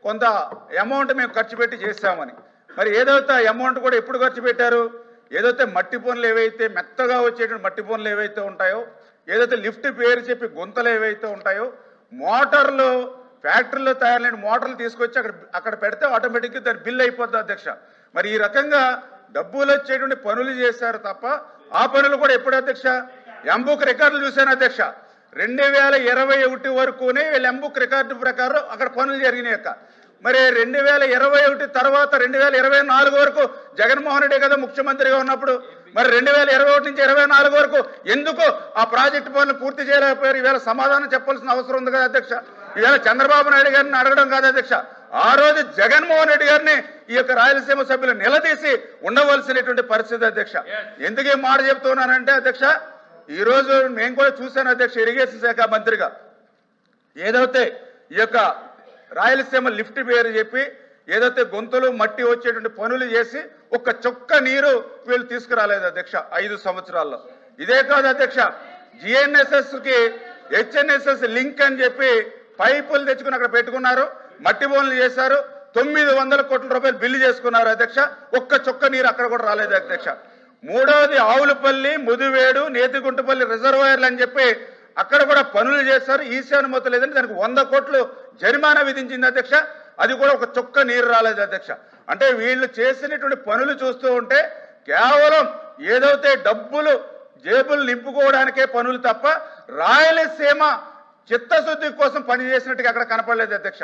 కొంత అమౌంట్ మేము ఖర్చు పెట్టి చేస్తామని. మరి ఏదైతే అమౌంట్ కూడా ఎప్పుడు ఖర్చు పెట్టారు? ఏదైతే మట్టి పనులు ఏవైతే మెత్తగా వచ్చేటువంటి మట్టి పనులు ఏవైతే ఉంటాయో, ఏదైతే లిఫ్ట్ పేరు చెప్పి గుంతలు ఏవైతే ఉంటాయో, మోటార్లు ఫ్యాక్టరీలో తయారైన మోటార్లు తీసుకొచ్చి అక్కడ పెడితే ఆటోమేటిక్గా దాని బిల్ అయిపోద్ది అధ్యక్ష. మరి ఈ రకంగా డబ్బులు వచ్చేటువంటి పనులు చేశారు తప్ప ఆ పనులు కూడా ఎప్పుడు అధ్యక్ష? ఎంబుక్ రికార్డులు చూశాను అధ్యక్ష. 2021 వరకునే వీళ్ళు ఎంబుక్ రికార్డు ప్రకారం అక్కడ పనులు జరిగినాయి అక్క. మరి 2021 తర్వాత 2024 వరకు జగన్మోహన్ రెడ్డి కదా ముఖ్యమంత్రిగా ఉన్నప్పుడు, మరి 2021 నుంచి 24 వరకు ఎందుకు ఆ ప్రాజెక్టు పనులు పూర్తి చేయలేకపోయారు? ఈవేళ సమాధానం చెప్పాల్సిన అవసరం ఉంది కదా అధ్యక్ష. ఈవేళ చంద్రబాబు నాయుడు గారిని అడగడం కాదు అధ్యక్ష, ఆ రోజు జగన్మోహన్ రెడ్డి గారిని ఈ యొక్క రాయలసీమ సభ్యులు నిలదీసి ఉండవలసినటువంటి పరిస్థితి అధ్యక్ష. ఎందుకు ఈ మాట చెప్తున్నానంటే అధ్యక్ష, ఈ రోజు నేను కూడా చూశాను అధ్యక్ష, ఇరిగేషన్ శాఖ మంత్రిగా ఏదైతే ఈ యొక్క రాయలసీమ లిఫ్ట్ పేరు చెప్పి ఏదైతే గొంతులు మట్టి వచ్చేటువంటి పనులు చేసి ఒక్క చుక్క నీరు వీళ్ళు తీసుకురాలేదు అధ్యక్ష 5 సంవత్సరాల్లో. ఇదే కాదు అధ్యక్ష, జిఎన్ఎస్ఎస్ కి హెచ్ఎన్ఎస్ఎస్ లింక్ అని చెప్పి పైపులు తెచ్చుకుని అక్కడ పెట్టుకున్నారు, మట్టి పనులు చేశారు, 900 కోట్ల రూపాయలు బిల్లు చేసుకున్నారు అధ్యక్ష. ఒక్క చుక్క నీరు అక్కడ కూడా రాలేదు అధ్యక్ష. మూడవది ఆవులపల్లి, ముదివేడు, నేతిగుంటపల్లి రిజర్వాయర్లు అని చెప్పి అక్కడ కూడా పనులు చేశారు, ఈశానుమతి లేదని దానికి 100 కోట్లు జరిమానా విధించింది అధ్యక్ష. అది కూడా ఒక చుక్క నీరు రాలేదు అధ్యక్ష. అంటే వీళ్ళు చేసినటువంటి పనులు చూస్తూ ఉంటే కేవలం ఏదైతే డబ్బులు జేబులు నింపుకోవడానికే పనులు తప్ప రాయలసీమ చిత్తశుద్ధి కోసం పనిచేసినట్టుగా అక్కడ కనపడలేదు అధ్యక్ష.